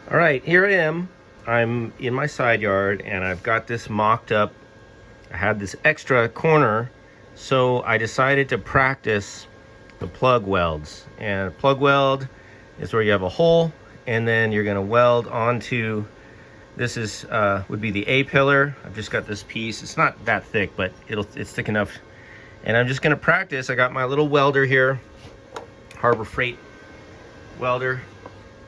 All right, here I am. I'm in my side yard and I've got this mocked up. I had this extra corner, so I decided to practice the plug welds. And a plug weld is where you have a hole and then you're gonna weld onto, this is would be the A pillar. I've just got this piece. It's not that thick, but it's thick enough. And I'm just gonna practice. I got my little welder here, Harbor Freight welder.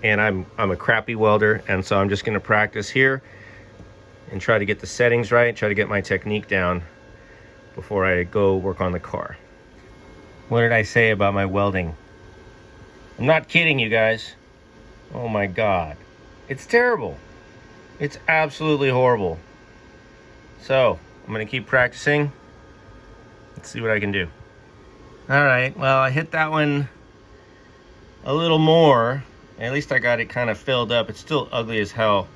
And I'm a crappy welder, and so I'm just gonna practice here and try to get the settings right, try to get my technique down before I go work on the car. What did I say about my welding? I'm not kidding you guys. Oh my God. It's terrible. It's absolutely horrible. So I'm gonna keep practicing. Let's see what I can do. All right, well, I hit that one a little more. At least I got it kind of filled up. It's still ugly as hell.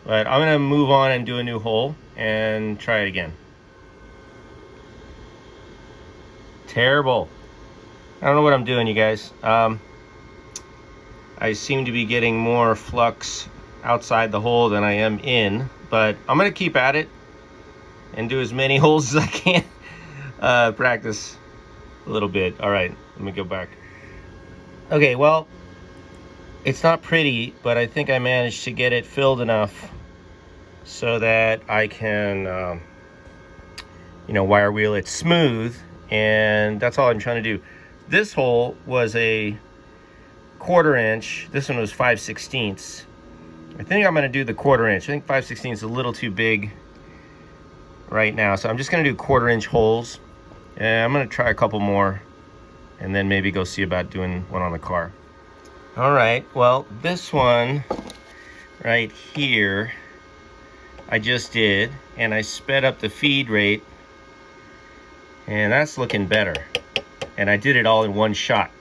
But I'm gonna move on and do a new hole and try it again. Terrible. I don't know what I'm doing, you guys. I seem to be getting more flux outside the hole than I am in, but I'm gonna keep at it and do as many holes as I can. Practice a little bit. All right, let me go back. Okay, well, it's not pretty, but I think I managed to get it filled enough so that I can, wire wheel it smooth, and that's all I'm trying to do. This hole was a 1/4 inch. This one was 5/16. I think I'm gonna do the 1/4 inch. I think 5/16 is a little too big right now, so I'm just gonna do 1/4 inch holes, and I'm gonna try a couple more, and then maybe go see about doing one on the car. All right, well, this one right here, I just did, and I sped up the feed rate, and that's looking better. And I did it all in one shot.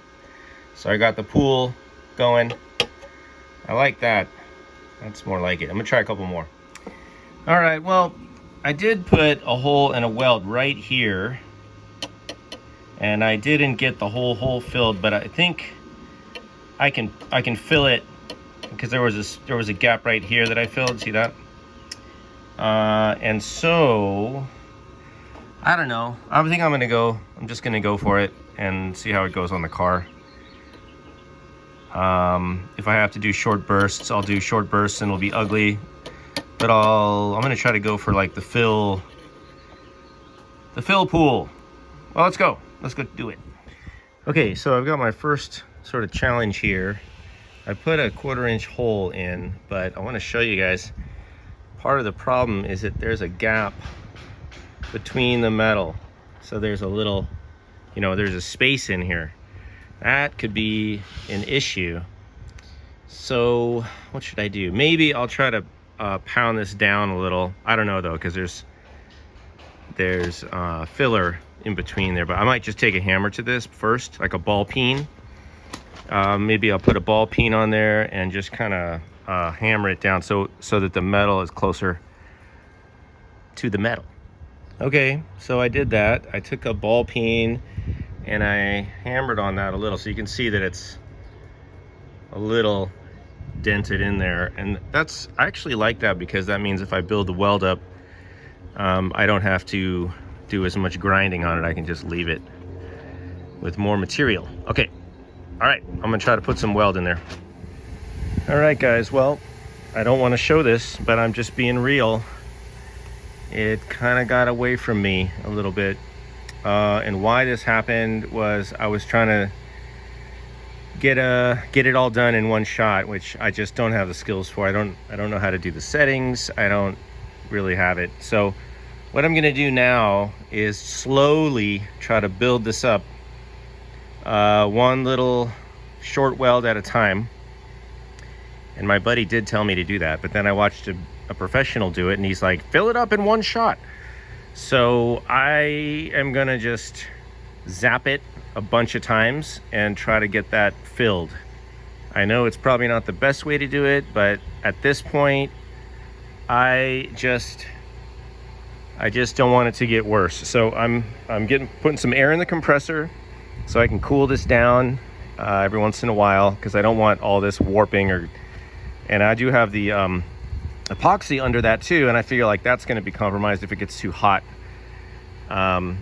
So I got the pool going. I like that. That's more like it. I'm gonna try a couple more. All right, well, I did put a hole and a weld right here, and I didn't get the whole hole filled, but I think I can fill it, because there was a gap right here that I filled. See that? And so I don't know. I think I'm just gonna go for it and see how it goes on the car. If I have to do short bursts, I'll do short bursts, and it'll be ugly. But I'm gonna try to go for like the fill pool. Well, let's go do it. Okay, so I've got my first sort of challenge here. I put a 1/4 inch hole in, but I want to show you guys, part of the problem is that there's a gap between the metal. So there's a little, there's a space in here. That could be an issue. So what should I do? Maybe I'll try to pound this down a little. I don't know though, because there's filler in between there, but I might just take a hammer to this first, like a ball peen. Maybe I'll put a ball peen on there and just kind of hammer it down so that the metal is closer to the metal. Okay, so I did that. I took a ball peen and I hammered on that a little, so you can see that it's a little dented in there. And I actually like that, because that means if I build the weld up, I don't have to do as much grinding on it. I can just leave it with more material. Okay. All right, I'm gonna try to put some weld in there. All right, guys, well, I don't want to show this, but I'm just being real. It kind of got away from me a little bit. And why this happened was I was trying to get it all done in one shot, which I just don't have the skills for. I don't know how to do the settings. I don't really have it. So what I'm gonna do now is slowly try to build this up, one little short weld at a time. And my buddy did tell me to do that, but then I watched a professional do it, and he's like, fill it up in one shot. So I am gonna just zap it a bunch of times and try to get that filled. I know it's probably not the best way to do it, but at this point, I just don't want it to get worse. So I'm putting some air in the compressor so I can cool this down every once in a while, because I don't want all this warping or And I do have the epoxy under that too, and I feel like that's going to be compromised if it gets too hot.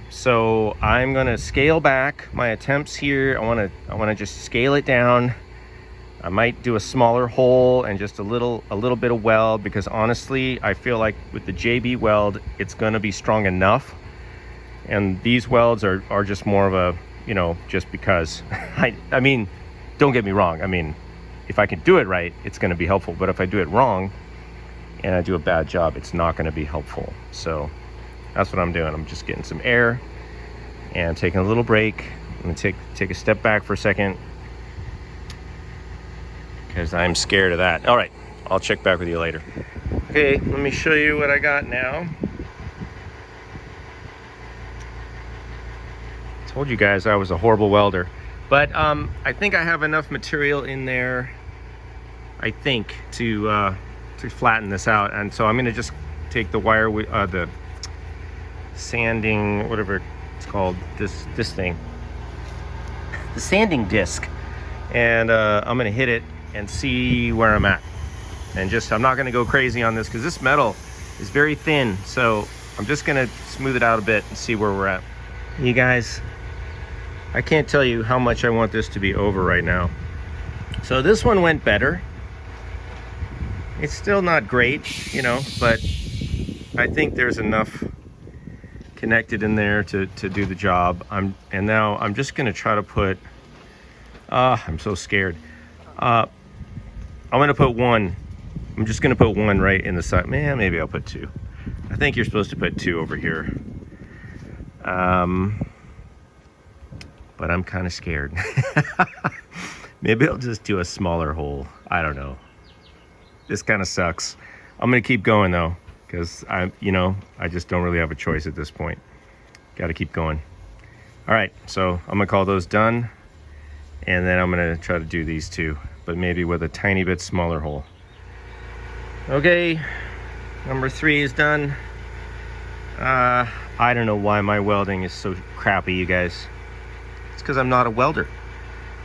So I'm going to scale back my attempts here. I want to just scale it down. I might do a smaller hole and just a little bit of weld, because honestly I feel like with the JB weld it's going to be strong enough, and these welds are just more of a, you know, just because. I mean, don't get me wrong, I mean, if I can do it right, it's going to be helpful, but if I do it wrong and I do a bad job, it's not going to be helpful. So that's what I'm doing. I'm just getting some air and taking a little break. I'm going to take a step back for a second, because I'm scared of that. All right, I'll check back with you later. Okay, let me show you what I got now. Told you guys I was a horrible welder, but I think I have enough material in there, I think, to flatten this out. And so I'm going to just take the wire, the sanding, whatever it's called, this thing, the sanding disc, and I'm going to hit it and see where I'm at. And just, I'm not going to go crazy on this because this metal is very thin, so I'm just going to smooth it out a bit and see where we're at. You guys, I can't tell you how much I want this to be over right now. So this one went better. It's still not great, you know, but I think there's enough connected in there to do the job. And now I'm just going to try to put, I'm so scared. I'm going to put one. I'm just going to put one right in the side. Man, maybe I'll put two. I think you're supposed to put two over here. But I'm kind of scared. Maybe I'll just do a smaller hole. I don't know. This kind of sucks. I'm going to keep going though, because I just don't really have a choice at this point. Got to keep going. All right, so I'm going to call those done. And then I'm going to try to do these two, but maybe with a tiny bit smaller hole. Okay, number 3 is done. I don't know why my welding is so crappy, you guys. It's because I'm not a welder.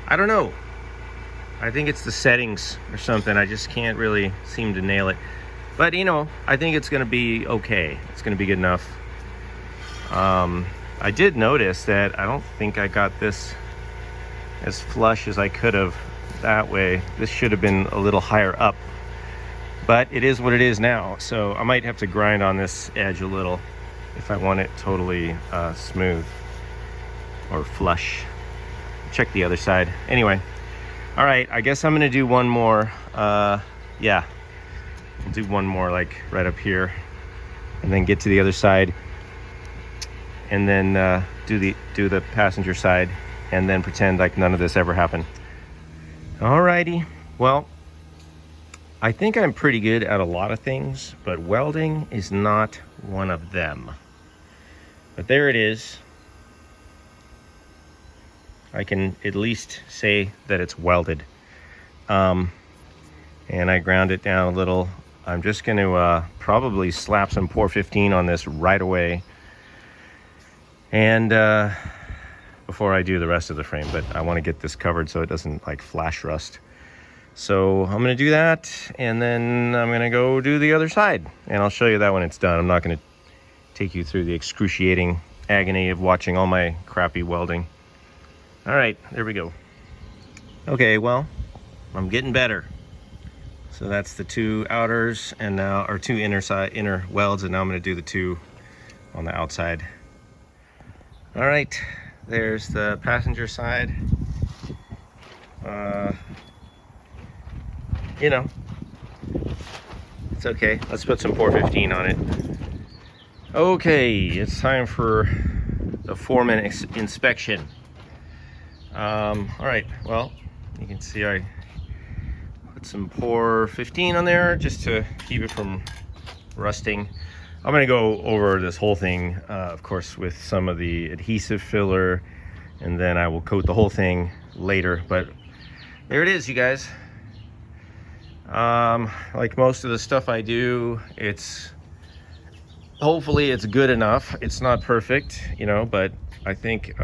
I don't know. I think it's the settings or something. I just can't really seem to nail it. But, you know, I think it's going to be okay. It's going to be good enough. I did notice that I don't think I got this as flush as I could have that way. This should have been a little higher up, but it is what it is now. So I might have to grind on this edge a little if I want it totally smooth or flush. Check the other side. Anyway, all right, I guess I'm gonna do one more. Yeah, I'll do one more like right up here, and then get to the other side, and then do the passenger side, and then pretend like none of this ever happened. Alrighty, well, I think I'm pretty good at a lot of things, but welding is not one of them. But there it is. I can at least say that it's welded. And I ground it down a little. I'm just going to probably slap some Por-15 on this right away. And before I do the rest of the frame, but I want to get this covered so it doesn't like flash rust. So I'm going to do that, and then I'm going to go do the other side, and I'll show you that when it's done. I'm not going to take you through the excruciating agony of watching all my crappy welding. All right, there we go. Okay, well, I'm getting better. So that's the 2 outers, and now, or 2 inner welds, and now I'm going to do the 2 on the outside. All right, there's the passenger side. You know, it's okay. Let's put some Por-15 on it. Okay, it's time for the foreman inspection. All right, well, you can see I put some Por-15 on there just to keep it from rusting. I'm gonna go over this whole thing, of course, with some of the adhesive filler, and then I will coat the whole thing later. But there it is, you guys. Like most of the stuff I do, hopefully it's good enough. It's not perfect, you know, but I think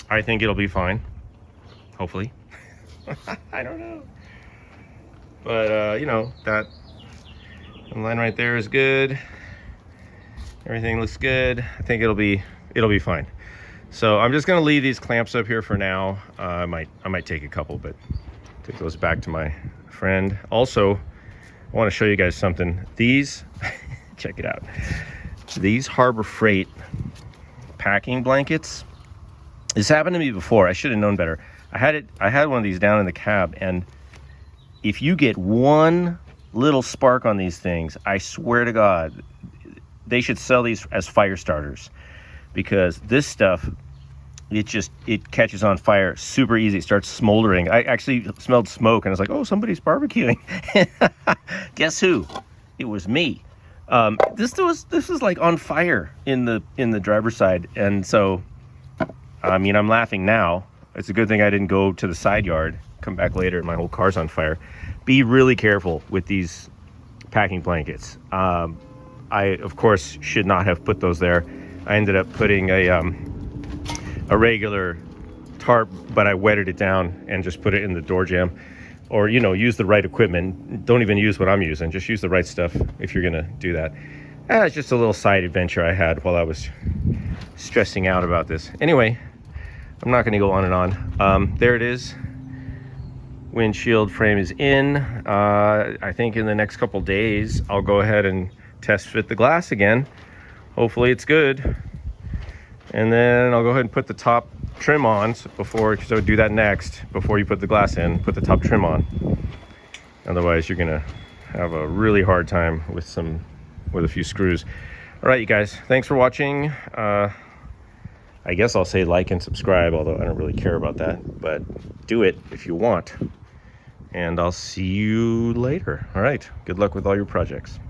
it'll be fine, hopefully. I don't know. But you know, that line right there is good. Everything looks good. I think it'll be fine. So I'm just gonna leave these clamps up here for now. I might take a couple, but take those back to my friend. Also, I want to show you guys something. These, check it out. These Harbor Freight packing blankets. This happened to me before. I should have known better. I had one of these down in the cab, and if you get one little spark on these things, I swear to God, they should sell these as fire starters, because this stuff, it catches on fire super easy. It starts smoldering. I actually smelled smoke, and I was like, oh, somebody's barbecuing. Guess who? It was me. This was like on fire in the driver's side, and so I mean, I'm laughing now. It's a good thing I didn't go to the side yard, come back later and my whole car's on fire. Be really careful with these packing blankets. I, of course, should not have put those there. I ended up putting a regular tarp, but I wetted it down and just put it in the door jamb. Or, you know, use the right equipment. Don't even use what I'm using. Just use the right stuff if you're gonna do that. It's just a little side adventure I had while I was stressing out about this. Anyway, I'm not gonna go on and on. There it is. Windshield frame is in. I think in the next couple days, I'll go ahead and test fit the glass again. Hopefully it's good. And then I'll go ahead and put the top trim on so do that next, before you put the glass in, put the top trim on. Otherwise you're gonna have a really hard time with a few screws. All right, you guys, thanks for watching. I guess I'll say like and subscribe, although I don't really care about that, but do it if you want. And I'll see you later. All right, good luck with all your projects.